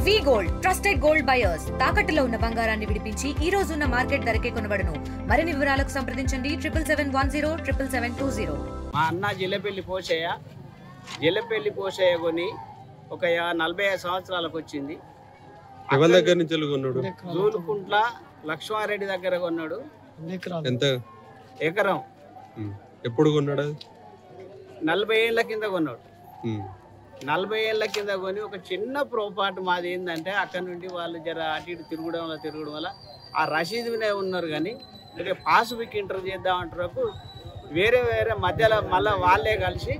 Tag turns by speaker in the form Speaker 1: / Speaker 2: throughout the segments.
Speaker 1: వి gold trusted gold buyers తాకట్టులో ఉన్న బంగారాన్ని విడిపించి ఈ రోజు ఉన్న మార్కెట్ ధరకే కొనబడును. మరిన్ని వివరాలకు సంప్రదించండి 7771077720.
Speaker 2: మా అన్న జిల్లెపల్లి పోషయ్య కొని ఒక 45 సంవత్సరాలకు వచ్చింది.
Speaker 3: ఎవరి దగ్గర నుంచి కొన్నాడు?
Speaker 2: జూలుకుంట్ల లక్ష్మారెడ్డి దగ్గర కొన్నాడు.
Speaker 3: ఎంత
Speaker 2: ఎకరం?
Speaker 3: ఎప్పుడు కొన్నాడు?
Speaker 2: 40 ఏళ్ల కింద కొన్నాడు. 40 ఏళ్ల కింద కొని ఒక చిన్న ప్రోపాటు మాది ఏంటంటే అక్కడ నుండి వాళ్ళు జర అటు ఇటు తిరగడం వల్ల ఆ రసీదు ఉన్నారు. కానీ పాస్బుక్ ఇంటర్ చేద్దామంటారు. వేరే మధ్యలో మళ్ళీ వాళ్ళే కలిసి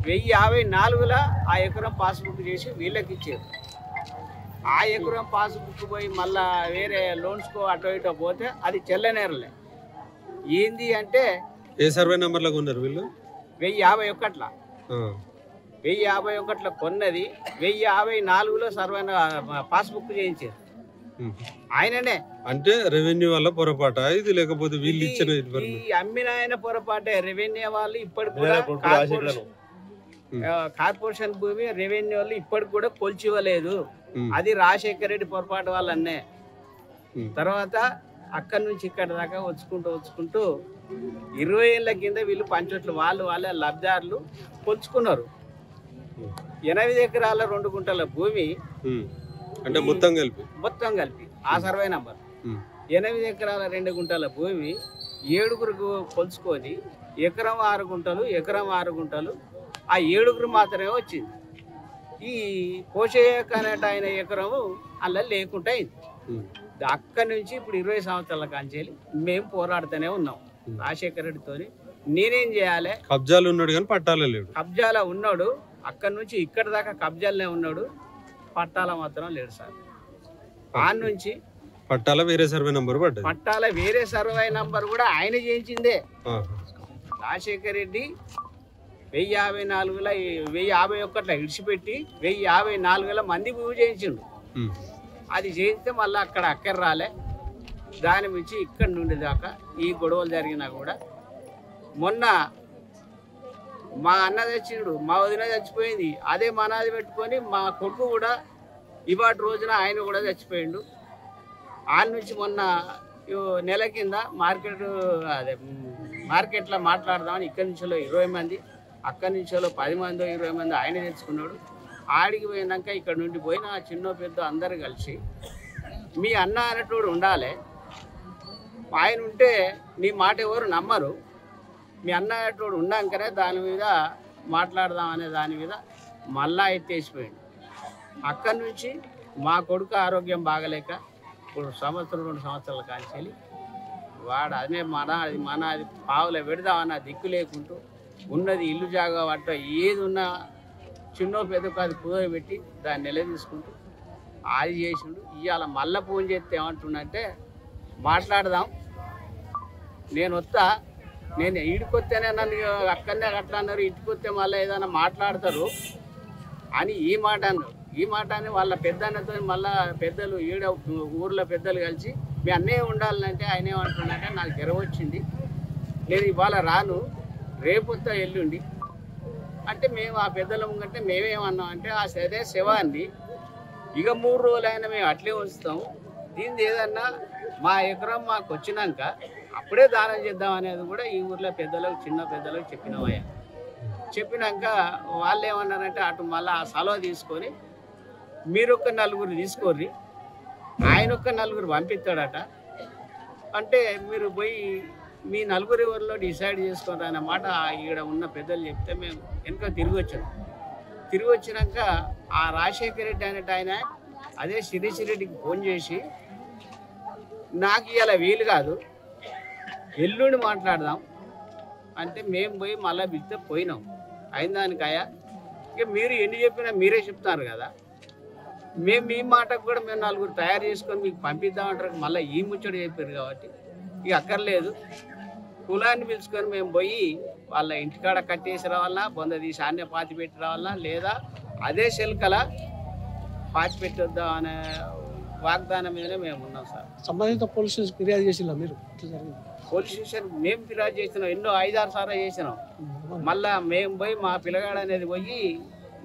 Speaker 2: 1054లో ఆ ఎకరం పాస్బుక్ చేసి వీళ్ళకి ఇచ్చారు. ఆ ఎకరం పాస్బుక్ పోయి మళ్ళా వేరే లోన్స్కో అటో ఇటో పోతే అది చెల్లనేరలే. ఏంది అంటే
Speaker 3: ఏ సర్వే నెంబర్లో కొన్నారు వీళ్ళు?
Speaker 2: 1051లో 1051లో కొన్నది. 1054లో సర్వే పాస్బుక్ చేయించారు ఆయననే.
Speaker 3: అంటే రెవెన్యూ వల్ల పొరపాట ఇది, లేకపోతే వీళ్ళు ఇచ్చిన
Speaker 2: ఈ అమ్మిన ఆయన పొరపాటే. రెవెన్యూ వాళ్ళు ఇప్పటికి కూడా కార్పొరేషన్ భూమి రెవెన్యూ వాళ్ళు ఇప్పటికి కూడా కొల్చివ్వలేదు. అది రాజశేఖర రెడ్డి పొరపాటు వాళ్ళన్నే. తర్వాత అక్కడి నుంచి ఇక్కడ దాకా వచ్చుకుంటూ 20 ఏళ్ల కింద వీళ్ళు పంచోట్లు వాళ్ళ లబ్ధిదారులు కొలుచుకున్నారు. 8 ఎకరాల 2 గుంటల భూమి
Speaker 3: అంటే మొత్తం
Speaker 2: కలిపి ఆ సర్వే నంబర్ 8 ఎకరాల 2 గుంటల భూమి 7గురికి కొలుచుకొని ఎకరం 6 గుంటలు ఆ 7గురు మాత్రమే వచ్చింది. ఈ పోషయ్య అనేట ఆయన ఎకరము అలా లేకుండా అయింది. అక్కడి నుంచి ఇప్పుడు 20 సంవత్సరాల కాంచేలి మేము పోరాడుతూనే ఉన్నాం రాజశేఖర రెడ్డితో. నేనేం చేయాలి?
Speaker 3: కబ్జాలు ఉన్నాడు కానీ పట్టాల లేడు.
Speaker 2: కబ్జాలో ఉన్నాడు. అక్కడి నుంచి ఇక్కడ దాకా కబ్జాలనే ఉన్నాడు. పట్టాల మాత్రం లేడు సార్. ఆ నుంచి
Speaker 3: పట్టాల వేరే సర్వే నంబర్ పడ్డది.
Speaker 2: పట్టాల వేరే సర్వే నంబర్ కూడా ఆయన చేయించిందే. రాజశేఖర రెడ్డి 1054లో 1051లో ఇడిచిపెట్టి 1054లో మంది భూమి చేయించిండు. అది చేయిస్తే మళ్ళీ అక్కడ రాలే. దాని నుంచి ఇక్కడి నుండి దాకా ఈ గొడవలు జరిగినా కూడా మొన్న మా అన్న చచ్చిండు, మా వదిన చచ్చిపోయింది. అదే మనాది పెట్టుకొని మా కొడుకు కూడా ఇవాటి రోజున ఆయన కూడా చచ్చిపోయిండు. ఆ నుంచి మొన్న నెల కింద మార్కెట్లో మాట్లాడదామని ఇక్కడి నుంచో 20 మంది, అక్కడి నుంచో 10 మందో 20 మంది ఆయన తెచ్చుకున్నాడు. ఆడికి పోయినాక ఇక్కడ నుండి పోయిన చిన్న పెద్ద అందరు కలిసి మీ అన్న అనేటోడు ఉండాలి, ఆయన ఉంటే నీ మాట ఎవరు నమ్మరు, మీ అన్న అనేటోడు ఉన్నాకనే దాని మీద మాట్లాడదాం అనే దాని మీద మళ్ళా ఎత్తేసిపోయింది. అక్కడి నుంచి మా కొడుకు ఆరోగ్యం బాగలేక ఇప్పుడు 2 సంవత్సరాల కాల్చేలి వాడు అదే మనది పావులో పెడదామన్న దిక్కు లేకుంటూ ఉన్నది ఇల్లు జాగా పట్ట ఏది ఉన్నా చిన్న పెద్ద కాదు కుదరబెట్టి దాన్ని నిలదీసుకుంటూ అది చేసిండు. ఇవాళ మళ్ళీ ఫోన్ చేస్తే ఏమంటుండంటే మాట్లాడదాం, నేను ఈడికొస్తేనే నన్ను అక్కడనే అట్లా అన్నారు, ఇంటికొస్తే మళ్ళీ ఏదైనా మాట్లాడతారు అని ఈ మాట అన్నారు. ఈ మాట అని వాళ్ళ పెద్దన్నతో మళ్ళీ పెద్దలు ఊర్లో పెద్దలు కలిసి మీ అన్నయ్య ఉండాలంటే ఆయన ఏమంటుండంటే నాకు జ్వరం వచ్చింది, నేను ఇవాళ రాను, రేపొస్తా ఎల్లుండి అంటే మేము ఆ పెద్దల ముంగంటే మేమేమన్నాం అంటే ఆ సరే శవాన్ని ఇక 3 రోజులైనా మేము అట్లే ఉంచుతాము, దీనిది ఏదన్నా మా ఎకరం మాకు వచ్చినాక అప్పుడే దానం చేద్దాం అనేది కూడా ఈ ఊర్లో చిన్న పెద్దలకు చెప్పినామయ్యా. చెప్పినాక వాళ్ళు ఏమన్నారంటే అటు మళ్ళీ ఆ సెలవు తీసుకొని మీరొక్క 4 తీసుకోర్రి, ఆయన ఒక్క 4 పంపిస్తాడట. అంటే మీరు పోయి మీ 4 ఎవరిలో డిసైడ్ చేసుకోండి అన్నమాట ఇక్కడ ఉన్న పెద్దలు చెప్తే మేము వెనుక తిరిగి వచ్చినాక ఆ రాజశేఖర రెడ్డి అనేట ఆయన అదే శిరీషిరెడ్డికి ఫోన్ చేసి నాకు ఇలా వీలు కాదు, ఎల్లుండి మాట్లాడదాం అంటే మేము పోయి మళ్ళీ పిలిస్తే పోయినాం. అయిన దానికయ్యా ఇక మీరు ఎన్ని చెప్పినా మీరే చెప్తారు కదా, మేము మీ మాటకు కూడా మేము 4 తయారు చేసుకొని మీకు పంపిద్దామంటారు. మళ్ళీ ఈ ముచ్చట చెప్పారు కాబట్టి ఇక అక్కర్లేదు, కులాన్ని పిలుచుకొని మేము పోయి వాళ్ళ ఇంటికాడ కట్టేసి రావాలన్నా, బొంద తీసి ఆన్య పాతి పెట్టి రావాలన్నా, లేదా అదే శిల్కల పాతి పెట్టొద్దాం అనే వాగ్దానం మీదనే మేము ఉన్నాం సార్.
Speaker 4: సంబంధిత పోలీస్ స్టేషన్ ఫిర్యాదు చేసినా మీరు?
Speaker 2: పోలీస్ స్టేషన్ మేము ఫిర్యాదు చేసినాం, ఎన్నో 5-6 సార్లు చేసినాం. మళ్ళా మేము పోయి మా పిల్లగాడు అనేది పోయి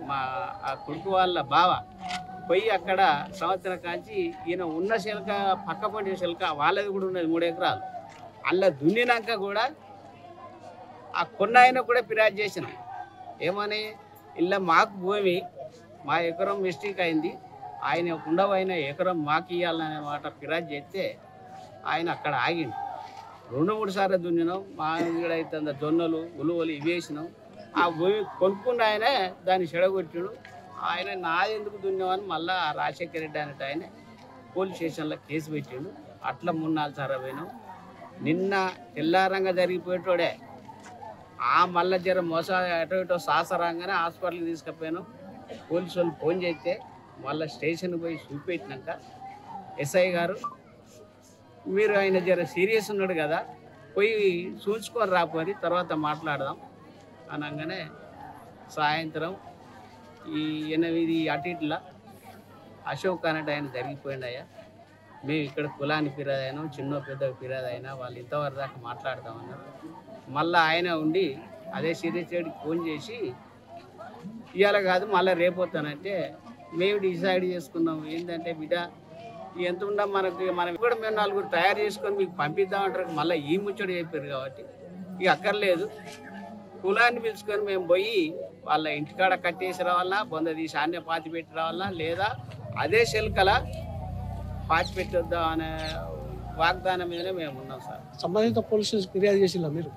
Speaker 2: మా ఆ కొడుకు వాళ్ళ బావ పోయి అక్కడ సంవత్సరం కాంచి ఈయన ఉన్న శిలక పక్క పండిన శిలక వాళ్ళది కూడా ఉన్నది 3 ఎకరాలు. అలా దున్నినాక కూడా ఆ కొన్న ఆయన కూడా ఫిర్యాదు చేసినాం. ఏమని, ఇలా మాకు భూమి మా ఎకరం మిస్టేక్ అయింది, ఆయన ఉండవైన ఎకరం మాకు ఇవ్వాలనే మాట ఫిర్యాదు చేస్తే ఆయన అక్కడ ఆగిండు. 2-3 సార్లు దున్నినాం. మా అయితే జొన్నలు ఉలువలు ఇవి వేసినాం. ఆ భూమి కొనుక్కున్న ఆయనే దాన్ని చెడగొట్టాడు. ఆయన నాదెందుకు దున్నామని మళ్ళీ రాజశేఖర రెడ్డి అనేట ఆయన పోలీస్ స్టేషన్లో కేసు పెట్టిండు. అట్లా 3-4 సార్లు పోయినాం. నిన్న తెల్లారంగా జరిగిపోయేటోడే ఆ మళ్ళీ జర మోస అటో ఇటో సాసరాగానే హాస్పిటల్కి తీసుకుపోయాను. పోలీసు వాళ్ళు ఫోన్ చేస్తే మళ్ళీ స్టేషన్కి పోయి చూపెట్టినాక ఎస్ఐ గారు, మీరు ఆయన జర సీరియస్ ఉన్నాడు కదా, పోయి చూసుకొని రాపోయి తర్వాత మాట్లాడదాం అనగానే సాయంత్రం ఈ 8 అటు ఇట్లా అశోక్ అనేట ఆయన జరిగిపోయిండయ్యా, మేము ఇక్కడ కులాన్ని ఫిర్యాదు అయినాం, చిన్న పెద్ద ఫిర్యాదు అయినా వాళ్ళు ఇంతవరకు దాకా మాట్లాడదామన్నారు. మళ్ళీ ఆయన ఉండి అదే సీరియస్ రెడ్డికి ఫోన్ చేసి ఇవాళ కాదు మళ్ళీ రేపు వస్తానంటే మేము డిసైడ్ చేసుకున్నాం ఏంటంటే, బిడ్డ ఎంత ఉందా మనకు, మనం కూడా మేము 4 తయారు చేసుకొని మీకు పంపిద్దామంటారు. మళ్ళీ ఈ ముచ్చట చెప్పారు కాబట్టి ఇక అక్కర్లేదు, కులాన్ని పిలుచుకొని మేము పోయి వాళ్ళ ఇంటికాడ కట్టేసి రావాలన్నా, బొంద తీసి ఆన్య పాతి పెట్టి రావాలన్నా, లేదా అదే శిల్కల పాతి పెట్టొద్దాం అనే వాగ్దానం మీదనే మేము ఉన్నాం సార్.
Speaker 4: సంబంధిత పోలీస్ స్టేషన్ ఫిర్యాదు చేసిలా మీరు?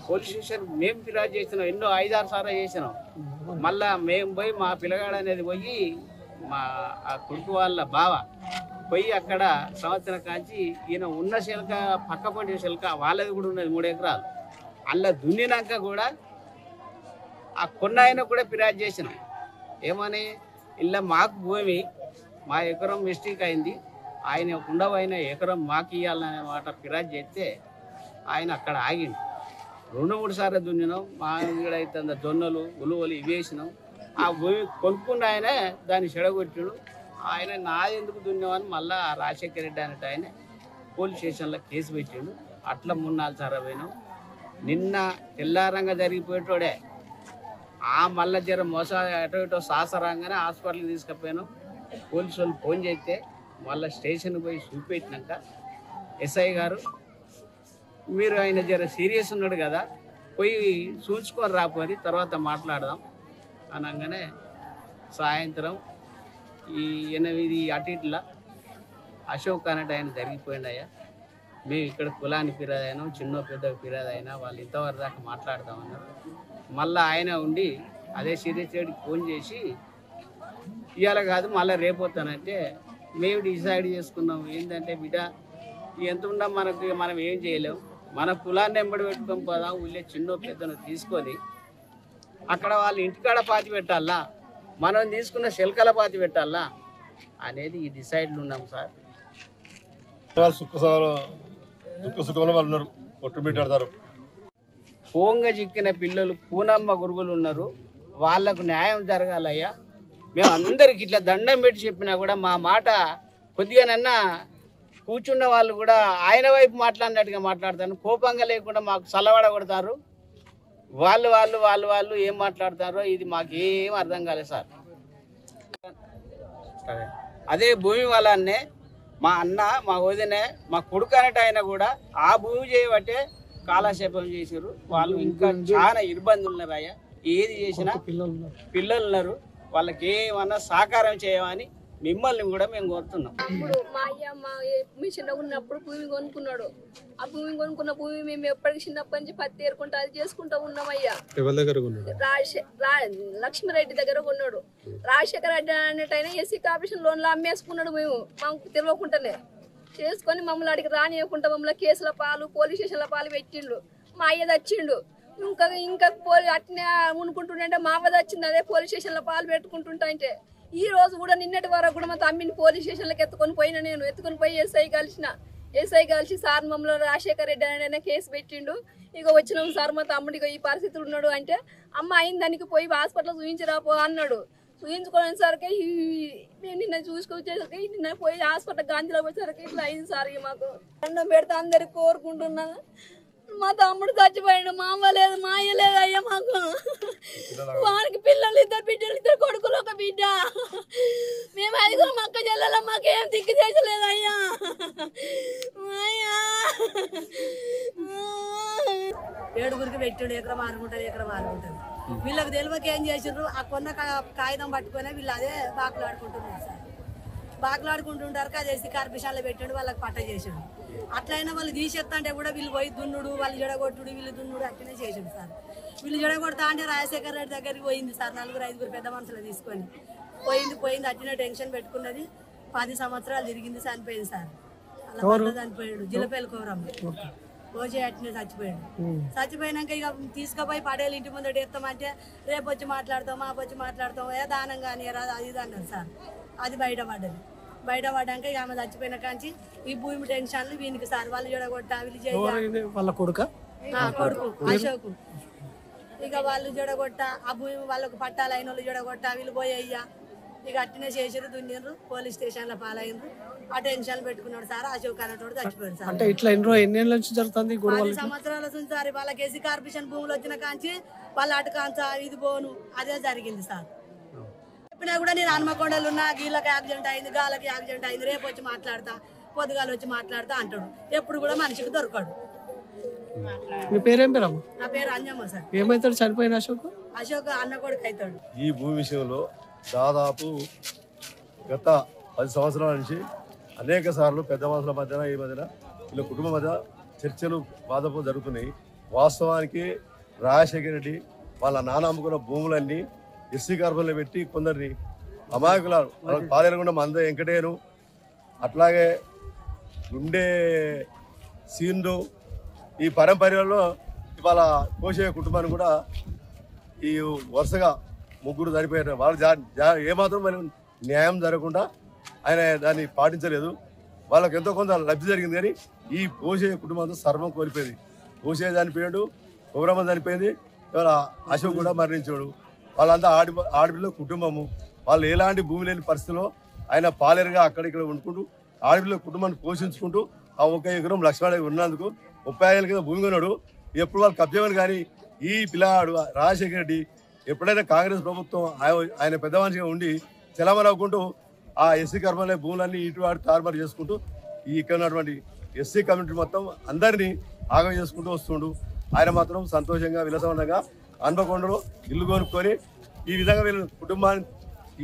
Speaker 2: పోలీస్ స్టేషన్ మేము ఫిర్యాదు చేసినాం, ఎన్నో 5-6 సార్లు చేసినాం. మళ్ళా మేము పోయి మా పిల్లగాడు అనేది పోయి మా ఆ కొడుకు వాళ్ళ బావ పోయి అక్కడ సంవత్సరం కాంచి ఈయన ఉన్న శిలక పక్క పండిన శిలక వాళ్ళది కూడా ఉన్నది 3 ఎకరాలు. అలా దున్నినాక కూడా ఆ కొన్న ఆయన కూడా ఫిర్యాదు చేసినాం. ఏమని, ఇలా మాకు భూమి మా ఎకరం మిస్టేక్ అయింది, ఆయన ఉండవైన ఎకరం మాకు ఇవ్వాలనే మాట ఫిర్యాదు చేస్తే ఆయన అక్కడ ఆగిండు. 2-3 సార్లు దున్నినాం. మా అయితే జొన్నలు ఉలువలు ఇవి వేసినాం. ఆ భూమి కొనుక్కున్న ఆయనే దాన్ని చెడగొట్టాడు. ఆయన నాదెందుకు దున్నామని మళ్ళీ రాజశేఖర రెడ్డి అనేట ఆయన పోలీస్ స్టేషన్లో కేసు పెట్టిండు. అట్లా 3-4 సార్లు పోయినాం. నిన్న తెల్లారంగా జరిగిపోయేటోడే ఆ మళ్ళీ జర మోస అటో ఇటో సాసరాగానే హాస్పిటల్కి తీసుకుపోయాను. పోలీసు వాళ్ళు ఫోన్ చేస్తే మళ్ళీ స్టేషన్కి పోయి చూపెట్టినాక ఎస్ఐ గారు, మీరు ఆయన జర సీరియస్ ఉన్నాడు కదా, పోయి చూసుకొని రాపోయి తర్వాత మాట్లాడదాం అనగానే సాయంత్రం ఈ 8 అటు ఇట్లా అశోక్ అనేట ఆయన జరిగిపోయిండయ్యా, మేము ఇక్కడ కులాన్ని ఫిర్యాదు అయినాం, చిన్న పెద్ద ఫిర్యాదు అయినా వాళ్ళు ఇంతవరకు దాకా మాట్లాడదామన్నారు. మళ్ళీ ఆయన ఉండి అదే సీరియస్ రెడ్డికి ఫోన్ చేసి ఇవాళ కాదు మళ్ళీ రేపు వస్తానంటే మేము డిసైడ్ చేసుకున్నాం ఏంటంటే, బిడ్డ ఎంత ఉందా మనకు, మనం ఏం చేయలేము, మన కులాన్ని ఎంబడి పెట్టుకొని పోదాం, ఊళ్ళో చిన్న పెద్దను తీసుకొని అక్కడ వాళ్ళు ఇంటికాడ పాతి పెట్టాలా, మనం తీసుకున్న శిల్కల పాతి పెట్టాలా అనేది ఈ డిసైడ్లు ఉన్నాం సార్.
Speaker 5: సుఖంలో ఉన్నారు, కొట్టుమిట్టాడతారు.
Speaker 2: పోంగ చిక్కిన పిల్లలు పూనమ్మ గురుగులు ఉన్నారు, వాళ్లకు న్యాయం జరగాలయ్యా. మేము అందరికి ఇట్లా దండం పెట్టి చెప్పినా కూడా మా మాట కొద్దిగానన్నా కూర్చున్న వాళ్ళు కూడా ఆయన వైపు మాట్లాడినట్టుగా మాట్లాడతారు, కోపంగా లేకుండా మాకు చల్లబడ కొడతారు. వాళ్ళు ఏం మాట్లాడతారో ఇది మాకేం అర్థం కాలేదు సార్. అదే భూమి వాళ్ళనే మా అన్న, మా వదినే, మా కొడుకు అనేట ఆయన కూడా ఆ భూమి చేయబట్టే కాలక్షేపం చేసారు. వాళ్ళు ఇంకా చాలా ఇబ్బందులు ఉన్నారు అయ్యా. ఏది చేసినా పిల్లలు ఉన్నారు, వాళ్ళకి ఏమన్నా సహకారం చేయమని మిమ్మల్ని కూడా మేము కోరుతున్నాం.
Speaker 6: అప్పుడు మా అయ్య మీ చిన్నగా ఉన్నప్పుడు భూమి కొనుక్కున్నాడు. ఆ భూమి కొనుక్కున్న భూమి మేము ఎప్పటికి చిన్నప్పటి నుంచి పత్తి ఏరుకుంటా అది చేసుకుంటా ఉన్నాం అయ్యా. లక్ష్మీరెడ్డి దగ్గర కొన్నాడు. రాజశేఖర రెడ్డి అన్నట్టయినా ఎస్సీ కార్పొరేషన్ లోన్లో అమ్మేసుకున్నాడు. మేము మాకు తెలియకుండానే చేసుకొని మమ్మల్ని అడిగి రానియకుండా మమ్మల్ని కేసుల పాలు పోలీస్ స్టేషన్ల పాలు పెట్టిండు. మా అయ్య తెచ్చిండు. ఇంకా అట్నే ఉనుకుంటుంటే మా అవ్వ వచ్చింది, అదే పోలీస్ స్టేషన్లో పాలు పెట్టుకుంటుంటా. అంటే ఈ రోజు కూడా నిన్నటి వరకు కూడా మా తమ్మిని పోలీస్ స్టేషన్లకు ఎత్తుకొని పోయినా. నేను ఎత్తుకొని పోయి ఎస్ఐ కలిసి సార్ మమ్మల్ని రాజశేఖర రెడ్డి అనే కేసు పెట్టిండు. ఇక వచ్చినాం సార్ మా తమ్ముడికి ఈ పరిస్థితులు ఉన్నాడు అంటే, అమ్మ అయిన దానికి పోయి హాస్పిటల్ చూపించరాపో అన్నాడు. చూపించుకునేసరికి మేము నిన్న చూసుకొచ్చేసరికి నిన్న పోయి హాస్పిటల్ గాంధీలో వచ్చేసరికి ఇట్లా అయింది సార్. మాకు దండం పెడితే అందరికి కోరుకుంటున్నాను, మా తమ్ముడు చచ్చిపోయాడు, మా అమ్మ లేదు, మా అయ్య లేదు అయ్యా మాకు. వానికి పిల్లలు, ఇద్దరు బిడ్డలు, ఇద్దరు కొడుకులు, ఒక బిడ్డ. మేము 5 అక్క చెల్లెల, మాకేం దిక్కు చేసలేదు అయ్యా. అయ్యా 7గురికి పెట్టాడు, ఎకరం ఆరుకుంటుంది, ఎకరం ఆరుకుంటుంది. వీళ్ళకి తెలియక ఏం చేసిండ్రు, ఆ కొన్న కాగితం పట్టుకొని వీళ్ళు అదే బాకులాడుకుంటున్నారు సార్. బాకులాడుకుంటుంటారు, అది ఎస్సీ కార్పొరేషన్లో పెట్టాడు, వాళ్ళకి పట్ట చేసాడు. అట్లయినా వాళ్ళు తీసేస్తా కూడా వీళ్ళు పోయి దున్నుడు, వాళ్ళు జడగొట్టుడు, వీళ్ళు దున్నుడు అట్లనే చేసాడు సార్. వీళ్ళు జడగొడతా అంటే రాజశేఖర రెడ్డి దగ్గరికి పోయింది సార్, 4-5 పెద్ద మనుషులు తీసుకొని పోయింది అట్లనే టెన్షన్ పెట్టుకున్నది. 10 సంవత్సరాలు తిరిగింది, చనిపోయింది సార్. అలా చనిపోయాడు, జిల్లపల్లి కోరమ్మ రోజే అట్నే చచ్చిపోయాడు. చచ్చిపోయినాక ఇక తీసుకుపోయి పడేలు ఇంటి ముందట ఎత్తామంటే రేపు వచ్చి మాట్లాడతాం, మాపు వచ్చి మాట్లాడతాం, దానం కానీ రాదు అది ఇది అన్నారు సార్. అది బయటపడ్డది. బయటపడ్డాక ఇక ఆమె చచ్చిపోయిన కాంచి ఈ భూమి టెన్షన్లు వీనికి సార్. వాళ్ళు జడగొట్ట, వీళ్ళు చేయాలి,
Speaker 4: వాళ్ళ కొడుకు
Speaker 6: అశోకు. ఇక వాళ్ళు జడగొట్ట, ఆ భూమి వాళ్ళకు పట్టాలు అయిన వాళ్ళు జడగొట్ట, వీళ్ళు పోయ్యా ఇక అట్టినే చేసారు, దున్నిండ్రు, పోలీస్ స్టేషన్లో పాలైండ్రు. ఆ టెన్షన్ పెట్టుకున్నాడు సార్. అశోక్ అన్నట్టు చచ్చిపోయాడు సార్.
Speaker 4: అంటే ఇట్లా ఎన్ని ఏళ్ళ నుంచి జరుగుతుంది?
Speaker 6: 10 సంవత్సరాల నుంచి సార్. వాళ్ళకి ఎస్సీ కార్పొరేషన్ భూములు వచ్చిన కాంచి వాళ్ళు అటు కాంచా ఇది పోను అదే జరిగింది సార్. చెప్పినా కూడా నేను హనుమకొండలు ఉన్నా, గీళ్ళకి యాక్సిడెంట్ అయింది, గాలకి యాక్సిడెంట్ అయింది, రేపు వచ్చి మాట్లాడతా, పొద్దుగాలు వచ్చి మాట్లాడతా అంటాడు. ఎప్పుడు కూడా మనిషికి దొరకడు.
Speaker 4: మీ పేరేం పేరమ్మా?
Speaker 6: నా పేరు అంజమ్మ సార్.
Speaker 4: ఏమైతాడు చనిపోయిన అశోక్?
Speaker 6: అశోక్ అన్న కొడుకు అవుతాడు.
Speaker 5: ఈ భూమి విషయంలో దాదాపు గత 10 సంవత్సరాల నుంచి అనేక సార్లు పెద్ద మనుషుల మధ్యన ఈ మధ్యన వీళ్ళ కుటుంబం మధ్య చర్చలు వాదనలు జరుగుతున్నాయి. వాస్తవానికి రాజశేఖర రెడ్డి వాళ్ళ నాన్న అమ్ముకున్న భూములన్నీ ఎస్సీ కార్పొరేషన్లో పెట్టి కొందరిని అమాయకుల పాలేరకుండా మంద వెంకటేరు, అట్లాగే గుండె సీన్లు, ఈ పరంపరలో ఇవాళ కోసే కుటుంబాన్ని కూడా ఈ వరుసగా 3 చనిపోయారు. వాళ్ళు ఏమాత్రం న్యాయం జరగకుండా ఆయన దాన్ని పాటించలేదు. వాళ్ళకి ఎంతో కొంత లబ్ధి జరిగింది, కానీ ఈ కోసే కుటుంబంతో సర్వం కోల్పోయింది. కోసే చనిపోయాడు, గౌరమ్మ చనిపోయింది, ఇవాళ అశోక్ కూడా మరణించాడు. వాళ్ళంతా ఆడపిల్ల కుటుంబము. వాళ్ళు ఎలాంటి భూమి లేని పరిస్థితిలో ఆయన పాలేరుగా అక్కడిక్కడ వండుకుంటూ ఆడపిల్ల కుటుంబాన్ని పోషించుకుంటూ ఆ 1 ఎకరం లక్ష్మణ ఉన్నందుకు 30 ఏళ్ళ కింద భూమి కొన్నాడు. ఎప్పుడు వాళ్ళు కబ్జామని, కానీ ఈ పిల్లవాడు రాజశేఖర రెడ్డి ఎప్పుడైనా కాంగ్రెస్ ప్రభుత్వం ఆయన పెద్ద మనిషిగా ఉండి చెలమనవ్వుకుంటూ ఆ ఎస్సీ కర్మలే భూములన్నీ ఇటు వాడు తారుమారు చేసుకుంటూ ఈ ఇక్కడ ఉన్నటువంటి ఎస్సీ కమ్యూనిటీ మొత్తం అందరినీ ఆగం చేసుకుంటూ వస్తుండు. ఆయన మాత్రం సంతోషంగా విలసవంతంగా హన్మకొండలో ఇల్లు కొనుక్కొని ఈ విధంగా వీళ్ళ కుటుంబాన్ని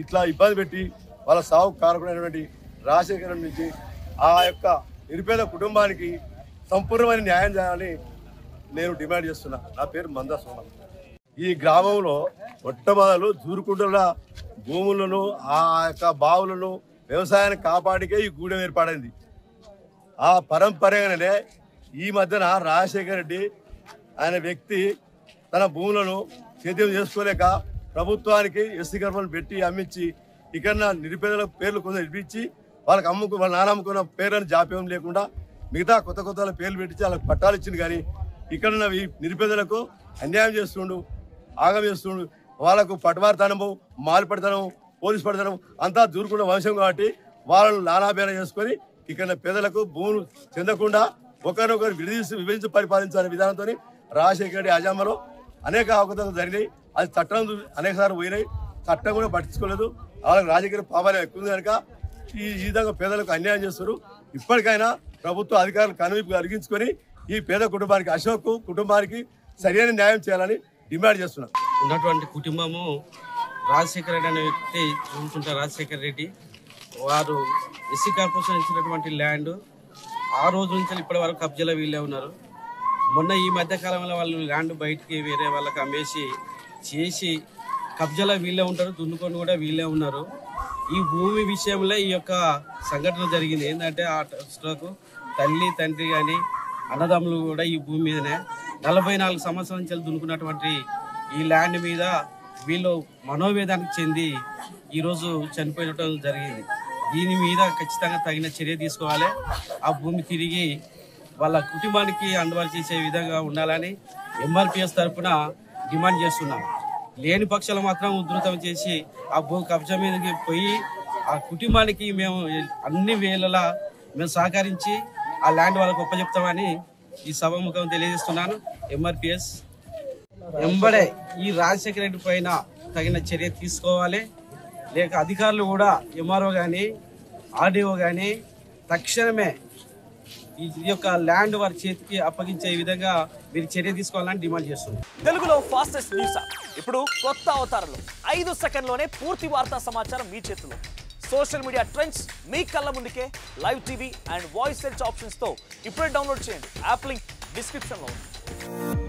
Speaker 5: ఇట్లా ఇబ్బంది పెట్టి వాళ్ళ సాగు కారకుడైనటువంటి రాజశేఖర నుంచి ఆ యొక్క నిరుపేద కుటుంబానికి సంపూర్ణమైన న్యాయం చేయాలని నేను డిమాండ్ చేస్తున్నా. నా పేరు మందా సోమన్. ఈ గ్రామంలో మొట్టమొదలు జూరుకుంటున్న భూములను, ఆ యొక్క బావులను, వ్యవసాయాన్ని కాపాడికే ఈ గూడెం ఏర్పడింది. ఆ పరంపరగానే ఈ మధ్యన రాజశేఖర రెడ్డి ఆయన వ్యక్తి తన భూములను చేతిలో చేసుకోలేక ప్రభుత్వానికి ఎస్సీ కర్మలు పెట్టి అమ్మించి ఇక్కడ నిరుపేదల పేర్లు కొందరు ఇప్పించి వాళ్ళకి వాళ్ళ నాన్న అమ్ముకున్న పేర్లను జాప్యం లేకుండా మిగతా కొత్త పేర్లు పెట్టించి వాళ్ళకి పట్టాలు ఇచ్చింది. కానీ ఇక్కడ ఉన్న ఈ నిరుపేదలకు అన్యాయం చేస్తుండు, ఆగం చేస్తుండు. వాళ్ళకు పట్టువారితనము, మాలిపడితనం, పోలీసు పడితనం అంతా దూరుకున్న వంశం కాబట్టి వాళ్ళను నానాబేన చేసుకొని ఇక్కడ పేదలకు భూములు చెందకుండా ఒకరినొకరు విభజించి పరిపాలించాలనే విధానంతో రాజశేఖర రెడ్డి హయాంలో అనేక అవకతవకలు జరిగినాయి. అది చట్టం అనేక సార్లు పోయినాయి, చట్టం కూడా పట్టించుకోలేదు. వాళ్ళకి రాజకీయ పాపాలు ఎక్కువ కనుక ఈ విధంగా పేదలకు అన్యాయం చేస్తారు. ఇప్పటికైనా ప్రభుత్వ అధికారులు కనువిప్పు కలిగించుకొని ఈ పేద కుటుంబానికి, అశోక్ కుటుంబానికి సరైన న్యాయం చేయాలని డిమాండ్ చేస్తున్నాం.
Speaker 7: ఉన్నటువంటి కుటుంబము రాజశేఖర రెడ్డి అనే వ్యక్తి చూసుకుంటారు. రాజశేఖర రెడ్డి వారు ఎస్సీ కార్పొరేషన్ ఇచ్చినటువంటి ల్యాండ్ ఆ రోజు నుంచి ఇప్పటి వరకు కబ్జాలో వీళ్ళే ఉన్నారు. మొన్న ఈ మధ్యకాలంలో వాళ్ళు ల్యాండ్ బయటికి వేరే వాళ్ళకి అమ్మేసి చేసి కబ్జాలో వీళ్ళే ఉంటారు, దున్నుకొని కూడా వీళ్ళే ఉన్నారు. ఈ భూమి విషయంలో ఈ యొక్క సంఘటన జరిగింది. ఏంటంటే ఆ ట్రస్ట్లకు తల్లి తండ్రి కానీ అన్నదమ్ములు కూడా ఈ భూమి మీదనే 44 సంవత్సరాల నుంచి దున్నుకున్నటువంటి ఈ ల్యాండ్ మీద వీళ్ళు మనోవేదానికి చెంది ఈరోజు చనిపోయినట్టు జరిగింది. దీని మీద ఖచ్చితంగా తగిన చర్య తీసుకోవాలి. ఆ భూమి తిరిగి వాళ్ళ కుటుంబానికి అందుబాటు చేసే విధంగా ఉండాలని ఎంఆర్పిఎస్ తరఫున డిమాండ్ చేస్తున్నాం. లేని పక్షాలు మాత్రం ఉధృతం చేసి ఆ భూ కబ్జా మీదకి పోయి ఆ కుటుంబానికి మేము అన్ని వేళలా మేము సహకరించి ఆ ల్యాండ్ వాళ్ళకు ఒప్పచెప్తామని ఈ సభాముఖం తెలియజేస్తున్నాను. ఎంఆర్పిఎస్ ఎంబడే ఈ రాజశేఖర రెడ్డి పైన తగిన చర్య తీసుకోవాలి. లేక అధికారులు కూడా ఎంఆర్ఓ కానీ ఆర్డీఓ కానీ తక్షణమే ఈ యొక్క ల్యాండ్ వారి చేతికి అప్పగించే విధంగా మీరు చర్య తీసుకోవాలని డిమాండ్ చేస్తున్నాం.
Speaker 8: తెలుగులో ఫాస్టెస్ట్ న్యూస్ ఇప్పుడు కొత్త అవతారంలో 5 సెకండ్లోనే పూర్తి వార్తా సమాచారం మీ చేతిలో. సోషల్ మీడియా ట్రెండ్స్ మీ కళ్ళ ముందుకే live TV and voice search options తో ఇప్పుడే డౌన్లోడ్ చేయండి. యాప్ లింక్ డిస్క్రిప్షన్ లో ఉంది.